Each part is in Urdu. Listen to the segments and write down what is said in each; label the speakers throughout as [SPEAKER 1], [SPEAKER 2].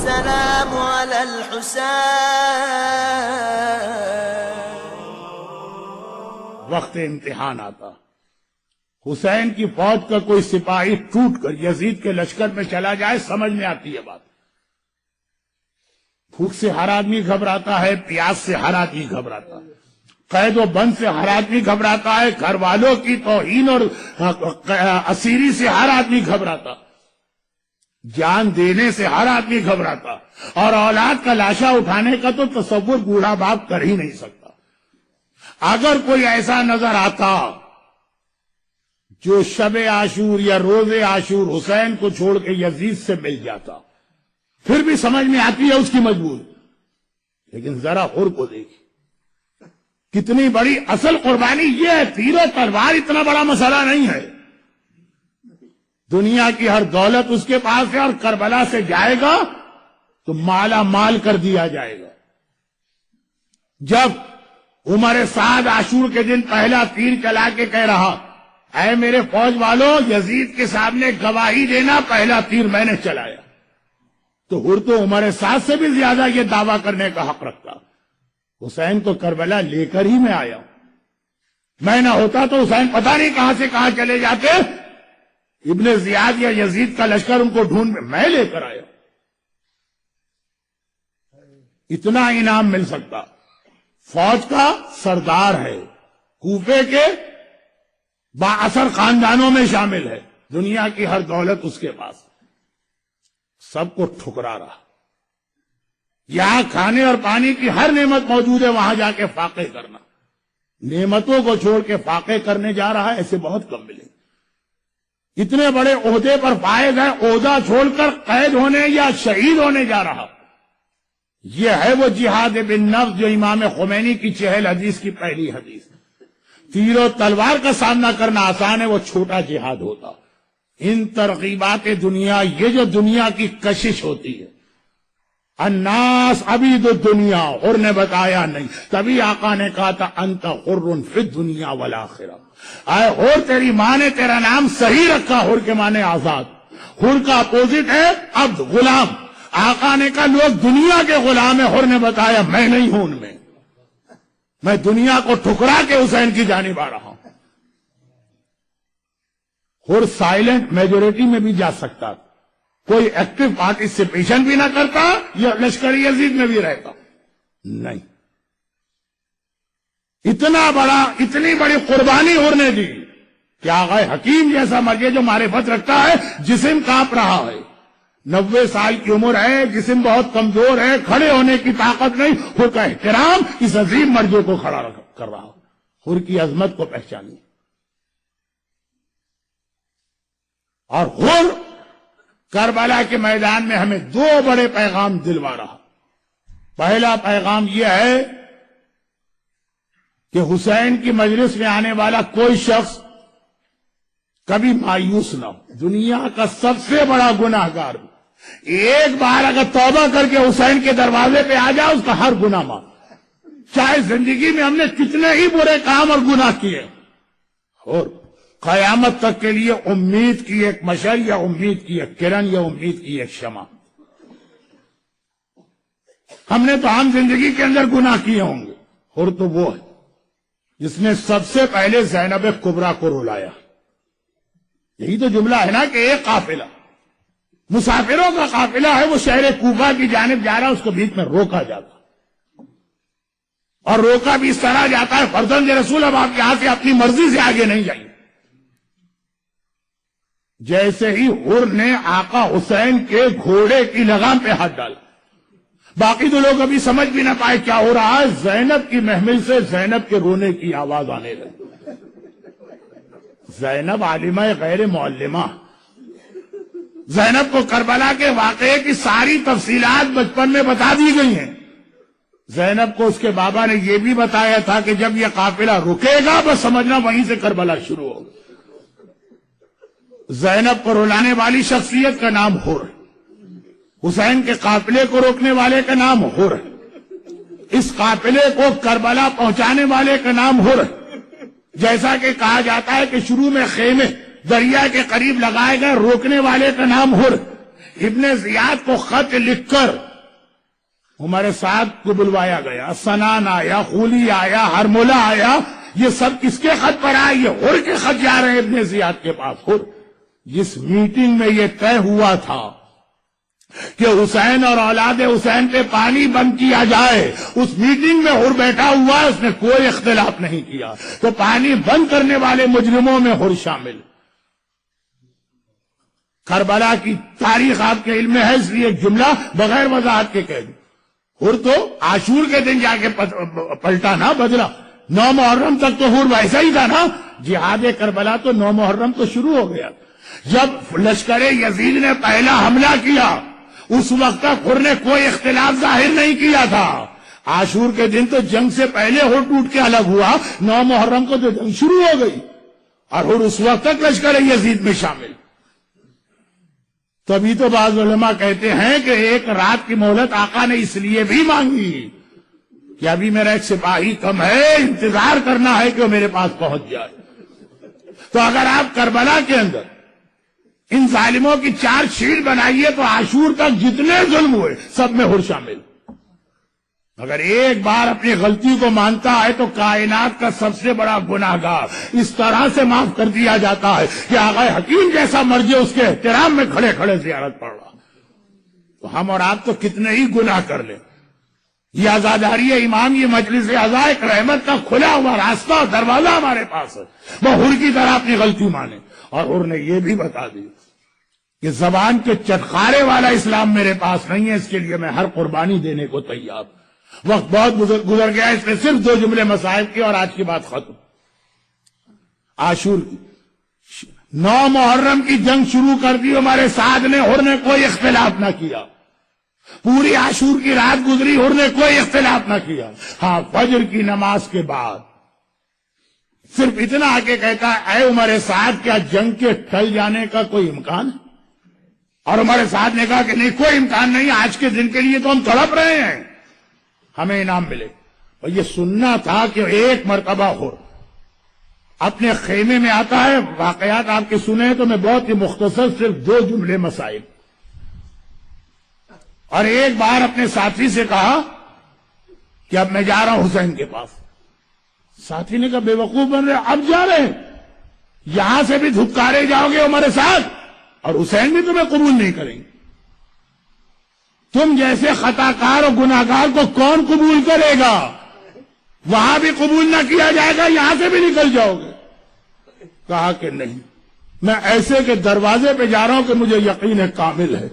[SPEAKER 1] السلام على الحسين.
[SPEAKER 2] وقت امتحان آتا، حسین کی فوج کا کوئی سپاہی ٹوٹ کر یزید کے لشکر میں چلا جائے، سمجھ میں آتی ہے بات. بھوک سے ہر آدمی گھبراتا ہے، پیاس سے ہر آدمی گھبراتا ہے، قید و بند سے ہر آدمی گھبراتا ہے، گھر والوں کی توہین اور اسیری سے ہر آدمی گھبراتا، جان دینے سے ہر آدمی گھبراتا، اور اولاد کا لاشا اٹھانے کا تو تصور بوڑھا باپ کر ہی نہیں سکتا. اگر کوئی ایسا نظر آتا جو شب عاشور یا روز عاشور حسین کو چھوڑ کے یزید سے مل جاتا، پھر بھی سمجھ میں آتی ہے اس کی مجبوری. لیکن ذرا حر کو دیکھیں، کتنی بڑی اصل قربانی یہ ہے. تیر و تلوار اتنا بڑا مسئلہ نہیں ہے، دنیا کی ہر دولت اس کے پاس ہے، اور کربلا سے جائے گا تو مالا مال کر دیا جائے گا. جب عمر سعد عاشور کے دن پہلا تیر چلا کے کہہ رہا، اے میرے فوج والوں، یزید کے سامنے گواہی دینا، پہلا تیر میں نے چلایا، تو ہر تو عمر سعد سے بھی زیادہ یہ دعویٰ کرنے کا حق رکھتا. حسین تو کربلا لے کر ہی میں آیا ہوں، میں نہ ہوتا تو حسین پتہ نہیں کہاں سے کہاں چلے جاتے. ابن زیاد یا یزید کا لشکر ان کو ڈھونڈ میں لے کر آیا. اتنا انعام مل سکتا. فوج کا سردار ہے، کوفے کے با اثر خاندانوں میں شامل ہے، دنیا کی ہر دولت اس کے پاس، سب کو ٹھکرا رہا. یہاں کھانے اور پانی کی ہر نعمت موجود ہے، وہاں جا کے فاقے کرنا. نعمتوں کو چھوڑ کے فاقے کرنے جا رہا ہے، ایسے بہت کم ملے. اتنے بڑے عہدے پر فائز ہے، عہدہ چھوڑ کر قید ہونے یا شہید ہونے جا رہا. یہ ہے وہ جہاد بالنفس جو امام خمینی کی 40 حدیث کی پہلی حدیث. تیر و تلوار کا سامنا کرنا آسان ہے، وہ چھوٹا جہاد ہوتا. ان ترغیبات دنیا، یہ جو دنیا کی کشش ہوتی ہے، الناس عبید الدنیا، حر نے بتایا نہیں، تبھی آقا نے کہا تھا انت حر فی الدنیا والآخرہ. اے حر، تیری ماں نے تیرا نام صحیح رکھا، حر کے معنی آزاد. حر کا اپوزٹ ہے عبد، غلام. آقا نے کہا لوگ دنیا کے غلام ہیں، حر نے بتایا میں نہیں ہوں ان میں، میں دنیا کو ٹھکرا کے حسین کی جانب آ رہا ہوں. حر سائلنٹ میجورٹی میں بھی جا سکتا، کوئی ایکٹیو پارٹیسپیشن بھی نہ کرتا، یا لشکر یزید میں بھی رہتا نہیں. اتنی بڑی قربانی حر نے دی کہ آغا حکیم جیسا مرجع جو معرفت رکھتا ہے، جسم کانپ رہا ہے، 90 سال کی عمر ہے، جسم بہت کمزور ہے، کھڑے ہونے کی طاقت نہیں، حر کا احترام اس عظیم مرجع کو کھڑا کر رہا. حر کی عظمت کو پہچانی. اور حر کربلا کے میدان میں ہمیں 2 بڑے پیغام دلوا رہا. پہلا پیغام یہ ہے کہ حسین کی مجلس میں آنے والا کوئی شخص کبھی مایوس نہ ہو. دنیا کا سب سے بڑا گناہگار ایک بار اگر توبہ کر کے حسین کے دروازے پہ آ جائے، اس کا ہر گناہ معاف، چاہے زندگی میں ہم نے کتنے ہی برے کام اور گناہ کیے، اور قیامت تک کے لیے امید کی ایک مشعل، یا امید کی ایک کرن، یا امید کی ایک شمع. ہم نے تو عام زندگی کے اندر گناہ کیے ہوں گے، اور تو وہ ہے جس نے سب سے پہلے زینب کبریٰ کو رلایا. یہی تو جملہ ہے نا کہ ایک قافلہ، مسافروں کا قافلہ ہے، وہ شہر کوفہ کی جانب جا رہا ہے، اس کو بیچ میں روکا جاتا، اور روکا بھی اس طرح جاتا ہے فرزند رسول، اب آپ یہاں سے اپنی مرضی سے آگے نہیں جائیں. جیسے ہی حر نے آقا حسین کے گھوڑے کی لگام پہ ہاتھ ڈالا، باقی تو لوگ ابھی سمجھ بھی نہ پائے کیا ہو رہا ہے. زینب کی محمل سے زینب کے رونے کی آواز آنے لگی. زینب عالمہ غیر معلمہ، زینب کو کربلا کے واقعے کی ساری تفصیلات بچپن میں بتا دی گئی ہیں. زینب کو اس کے بابا نے یہ بھی بتایا تھا کہ جب یہ قافلہ رکے گا بس سمجھنا وہیں سے کربلا شروع ہوگا. زینب کو رلانے والی شخصیت کا نام حر، حسین کے قافلے کو روکنے والے کا نام حر، اس قافلے کو کربلا پہنچانے والے کا نام حر. جیسا کہ کہا جاتا ہے کہ شروع میں خیمے دریا کے قریب لگائے گئے، روکنے والے کا نام حر. ابن زیاد کو خط لکھ کر عمر سعد کو بلوایا گیا، سنان آیا، خولی آیا، ہرملہ آیا، یہ سب کس کے خط پر آئے؟ یہ ہر کے خط جا رہے ہیں ابن زیاد کے پاس۔ ہر جس میٹنگ میں یہ طے ہوا تھا کہ حسین اور اولاد حسین پہ پانی بند کیا جائے، اس میٹنگ میں ہر بیٹھا ہوا ہے، اس نے کوئی اختلاف نہیں کیا، تو پانی بند کرنے والے مجرموں میں ہر شامل۔ کربلا کی تاریخ آپ کے علم میں ہے، اس لیے ایک جملہ بغیر وضاحت کے کہہ دوں، ہر تو عاشور کے دن جا کے پلٹا نا، بدلا۔ 9 محرم تک تو ہر ویسا ہی تھا نا، جہاد کربلا تو 9 محرم تو شروع ہو گیا۔ جب لشکر یزید نے پہلا حملہ کیا اس وقت تک ہر نے کوئی اختلاف ظاہر نہیں کیا تھا۔ عاشور کے دن تو جنگ سے پہلے ہر ٹوٹ کے الگ ہوا، 9 محرم کو تو جنگ شروع ہو گئی اور ہر اس وقت تک لشکر یزید میں شامل۔ تبھی تو بعض علماء کہتے ہیں کہ ایک رات کی مہلت آقا نے اس لیے بھی مانگی کہ ابھی میرا ایک سپاہی کم ہے، انتظار کرنا ہے کہ وہ میرے پاس پہنچ جائے۔ تو اگر آپ کربلا کے اندر ان ظالموں کی 4 شیل بنائیے تو عاشور تک جتنے ظلم ہوئے سب میں ہر شامل۔ اگر ایک بار اپنی غلطی کو مانتا ہے تو کائنات کا سب سے بڑا گناہگار اس طرح سے معاف کر دیا جاتا ہے کہ آقا حکیم جیسا مرجع اس کے احترام میں کھڑے کھڑے زیارت پڑ رہا۔ تو ہم اور آپ تو کتنے ہی گناہ کر لیں، یہ عزاداری امام، یہ مجلس عزا ایک رحمت کا کھلا ہوا راستہ اور دروازہ ہمارے پاس ہے، وہ ہر کی طرح اپنی غلطی مانے۔ اور ہر نے یہ بھی بتا دی کہ زبان کے چٹخارے والا اسلام میرے پاس نہیں ہے، اس کے لیے میں ہر قربانی دینے کو تیار۔ وقت بہت گزر گیا، اس نے صرف 2 جملے مسائل کی اور آج کی بات ختم۔ عاشور کی 9 محرم کی جنگ شروع کر دی ہمارے ساتھ نے، ہر نے کوئی اختلاف نہ کیا۔ پوری عاشور کی رات گزری، ہر نے کوئی اختلاف نہ کیا۔ ہاں، فجر کی نماز کے بعد صرف اتنا آ کے کہتا ہے، اے عمر سعد، کیا جنگ کے ٹل جانے کا کوئی امکان ہے؟ اور عمر سعد نے کہا کہ نہیں، کوئی امکان نہیں، آج کے دن کے لیے تو ہم تڑپ رہے ہیں، ہمیں انعام ملے۔ اور یہ سننا تھا کہ ایک مرتبہ ہو اپنے خیمے میں آتا ہے، واقعات آپ کے سنے تو میں بہت ہی مختصر صرف 2 جملے مسائل۔ اور ایک بار اپنے ساتھی سے کہا کہ اب میں جا رہا ہوں حسین کے پاس۔ ساتھی نے کہا بے وقوف بن رہے، اب جا رہے ہیں؟ یہاں سے بھی دھکارے جاؤ گے ہمارے ساتھ، اور حسین بھی تمہیں قبول نہیں کریں گے۔ تم جیسے خطا کار اور گناہ گار کو کون قبول کرے گا؟ وہاں بھی قبول نہ کیا جائے گا، یہاں سے بھی نکل جاؤ گے۔ کہا کہ نہیں، میں ایسے کے دروازے پہ جا رہا ہوں کہ مجھے یقین کامل ہے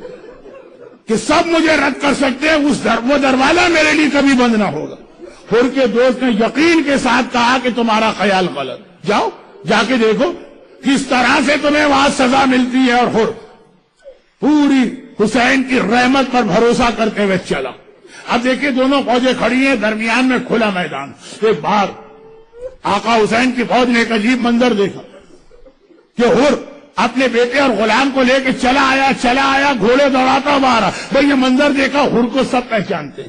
[SPEAKER 2] کہ سب مجھے رد کر سکتے ہیں، وہ دروازہ میرے لیے کبھی بند نہ ہوگا۔ ہر کے دوست نے یقین کے ساتھ کہا کہ تمہارا خیال غلط، جاؤ جا کے دیکھو کس طرح سے تمہیں وہاں سزا ملتی ہے۔ اور ہر پوری حسین کی رحمت پر بھروسہ کرتے ہوئے چلا۔ اب دیکھیں دونوں فوجیں کھڑی ہیں، درمیان میں کھلا میدان۔ ایک بار آقا حسین کی فوج نے ایک عجیب منظر دیکھا کہ ہر اپنے بیٹے اور غلام کو لے کے چلا آیا، گھوڑے دوڑاتا مارا۔ بھئی یہ منظر دیکھا، ہر کو سب پہچانتے۔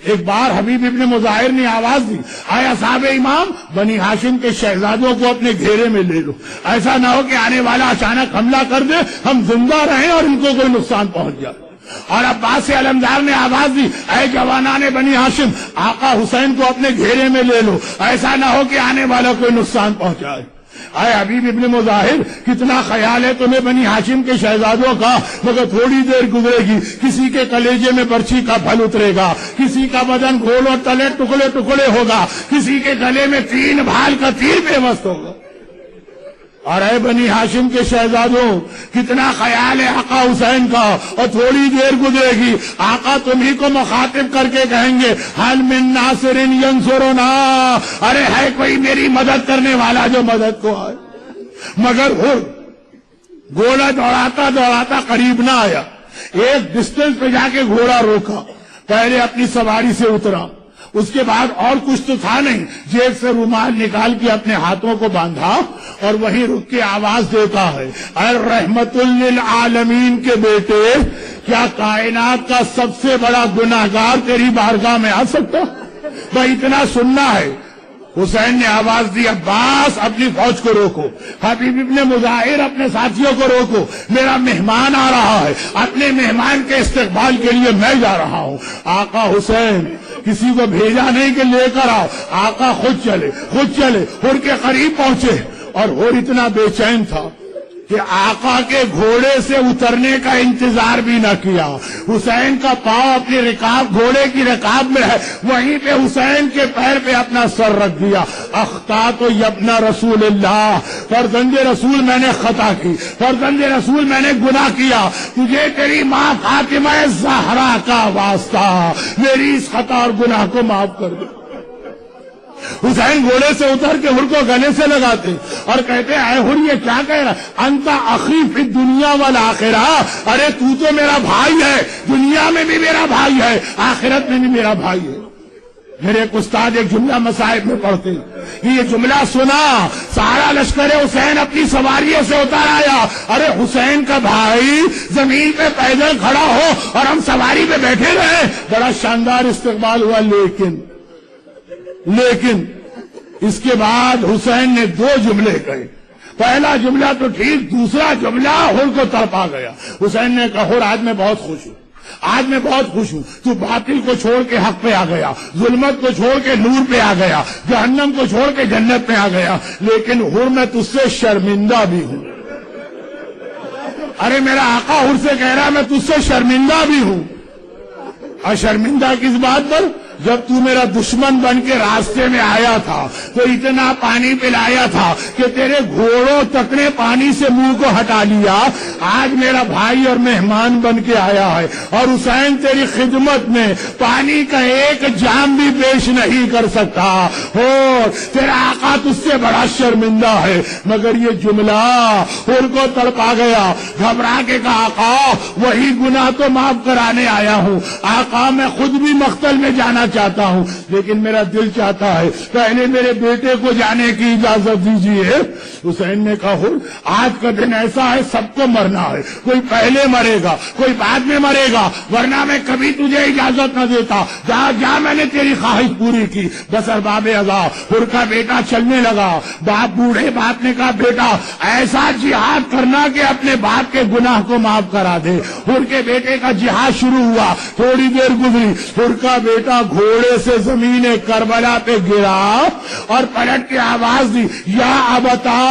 [SPEAKER 2] ایک بار حبیب ابن مظاہر نے آواز دی، آیا صاحب امام، بنی ہاشم کے شہزادوں کو اپنے گھیرے میں لے لو، ایسا نہ ہو کہ آنے والا اچانک حملہ کر دے، ہم زندہ رہیں اور ان کو کوئی نقصان پہنچ جائے۔ اور عباس علمدار نے آواز دی، اے جوانان بنی ہاشم، آقا حسین کو اپنے گھیرے میں لے لو، ایسا نہ ہو کہ آنے والا کوئی نقصان پہنچائے۔ اے حبیب ابن مظاہر، کتنا خیال ہے تمہیں بنی ہاشم کے شہزادوں کا، مگر تھوڑی دیر گزرے گی، کسی کے کلیجے میں برچھی کا پھل اترے گا، کسی کا بدن گھول اور تلے ٹکڑے ٹکڑے ہوگا، کسی کے گلے میں 3 بھال کا تیر بے وست ہوگا۔ اور اے بنی ہاشم کے شہزادوں، کتنا خیال ہے آقا حسین کا، اور تھوڑی دیر گزرے گی، آقا تمہیں کو مخاطب کر کے کہیں گے، حل من ناصر ینصرنا، ارے ہے کوئی میری مدد کرنے والا جو مدد کو آئے۔ مگر ہر گھوڑا دوڑاتا دوڑاتا قریب نہ آیا، ایک ڈسٹنس پہ جا کے گھوڑا روکا، پہلے اپنی سواری سے اترا، اس کے بعد اور کچھ تو تھا نہیں، جیب سے رومال نکال کے اپنے ہاتھوں کو باندھا اور وہیں رک کے آواز دیتا ہے، اے رحمت للعالمین کے بیٹے، کیا کائنات کا سب سے بڑا گناہگار تیری بارگاہ میں آ سکتا؟ بھائی اتنا سننا ہے، حسین نے آواز دی عباس اپنی فوج کو روکو، حبیب ابن مظاہر اپنے ساتھیوں کو روکو، میرا مہمان آ رہا ہے، اپنے مہمان کے استقبال کے لیے میں جا رہا ہوں۔ آقا حسین کسی کو بھیجا نہیں کہ لے کر آؤ، آقا خود چلے ہر کے قریب پہنچے، اور ہر اتنا بے چین تھا کہ آقا کے گھوڑے سے اترنے کا انتظار بھی نہ کیا۔ حسین کا پاؤں اپنی رکاب گھوڑے کی رکاب میں ہے، وہیں پہ حسین کے پیر پہ اپنا سر رکھ دیا۔ اخطأت یبن رسول اللہ، فرزند رسول میں نے خطا کی، فرزند رسول میں نے گناہ کیا، تجھے تیری ماں فاطمہ زہرا کا واسطہ میری اس خطا اور گناہ کو معاف کر دے۔ حسین گھوڑے سے اتر کے ہر کو گلے سے لگاتے اور کہتے اے ہر یہ کیا کہہ رہا، انت اخی فی الدنیا والآخرہ، ارے تو میرا بھائی ہے، دنیا میں بھی میرا بھائی ہے، آخرت میں بھی میرا بھائی ہے۔ میرے ایک استاد ایک جملہ مصائب میں پڑھتے، یہ جملہ سنا، سارا لشکر حسین اپنی سواریوں سے اتر آیا، ارے حسین کا بھائی زمین پہ پیدل کھڑا ہو اور ہم سواری پہ بیٹھے رہے، بڑا شاندار استقبال ہوا۔ لیکن اس کے بعد حسین نے دو جملے کہے، پہلا جملہ تو ٹھیک، دوسرا جملہ ہر کو تڑپا گیا۔ حسین نے کہا ہر آج میں بہت خوش ہوں، آج میں بہت خوش ہوں، تو باطل کو چھوڑ کے حق پہ آ گیا، ظلمت کو چھوڑ کے نور پہ آ گیا، جہنم کو چھوڑ کے جنت پہ آ گیا، لیکن ہر میں تجھ سے شرمندہ بھی ہوں۔ ارے میرا آقا ہر سے کہہ رہا میں تجھ سے شرمندہ بھی ہوں۔ اور شرمندہ کس بات پر؟ جب تو میرا دشمن بن کے راستے میں آیا تھا تو اتنا پانی پلایا تھا کہ تیرے گھوڑوں تک نے پانی سے منہ کو ہٹا لیا، آج میرا بھائی اور مہمان بن کے آیا ہے، اور حسین تیری خدمت میں پانی کا ایک جام بھی پیش نہیں کر سکتا، اور تیرا آقا تجھ سے بڑا شرمندہ ہے۔ مگر یہ جملہ ان کو تڑپا گیا، گھبرا کے کہا آقا وہی گناہ تو معاف کرانے آیا ہوں، آقا میں خود بھی مقتل میں جانا چاہتا ہوں، لیکن میرا دل چاہتا ہے پہلے میرے بیٹے کو جانے کی اجازت دیجیے۔ حسین نے کہا آج کا دن ایسا ہے، سب کو مرنا ہے، کوئی پہلے مرے گا کوئی بعد میں مرے گا، ورنہ میں کبھی تجھے اجازت نہ دیتا، جا میں نے تیری خواہش پوری کی۔ بس ارباب اذا ہر کا بیٹا چلنے لگا، باپ بوڑھے باپ نے کہا بیٹا ایسا جہاد کرنا کہ اپنے باپ کے گناہ کو معاف کرا دے۔ ہر کے بیٹے کا جہاد شروع ہوا، تھوڑی دیر گزری، ہر کا بیٹا گھوڑے سے زمین کربلا پہ گرا اور پلٹ کے آواز دی یا ابتا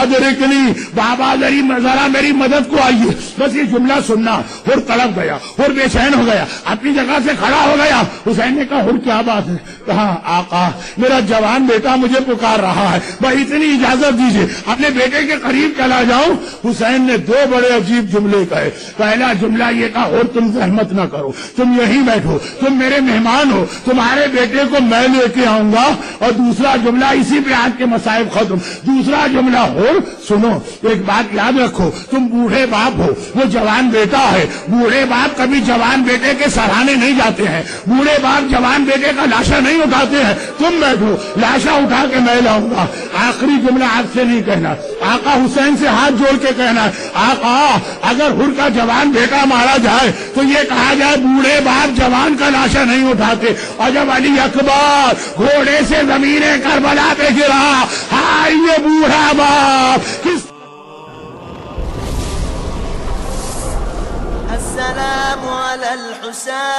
[SPEAKER 2] ادرکنی، بابا ذرا میری مدد کو آئیے۔ بس یہ جملہ سننا ہر تڑپ گیا، ہر بے چین ہو گیا، اپنی جگہ سے کھڑا ہو گیا۔ حسین نے کہا ہر کیا بات ہے؟ کہا آقا میرا جوان بیٹا مجھے پکار رہا ہے، بھائی اتنی اجازت دیجیے اپنے بیٹے کے قریب چلا جاؤں۔ حسین نے دو بڑے عجیب جملے کہے، پہلا جملہ یہ کہا اور تم زحمت نہ کرو، تم یہیں بیٹھو، تم میرے مہمان ہو، تمہارے بیٹے کو میں لے کے آؤں گا، اور دوسرا جملہ اسی پہ آج کے مصائب ختم۔ دوسرا جملہ ہو سنو، ایک بات یاد رکھو، تم بوڑھے باپ ہو، وہ جوان بیٹا ہے، بوڑھے باپ کبھی جوان بیٹے کے سراہنے نہیں جاتے ہیں، بوڑھے باپ جوان بیٹے کا لاشا نہیں اٹھاتے ہیں، تم بیٹھو لاشا اٹھا کے میں لاؤں گا۔ آخری جملہ آج سے نہیں کہنا، آقا حسین سے ہاتھ جوڑ کے کہنا آقا اگر ہر کا جوان بیٹا مارا جائے تو یہ کہا جائے بوڑھے باپ جوان کا لاشا نہیں اٹھاتے، اور جب علی اکبر گھوڑے سے زمین کربلا پہ گرا، ہائے یہ بوڑھا باپ کس
[SPEAKER 1] السلام على الحسين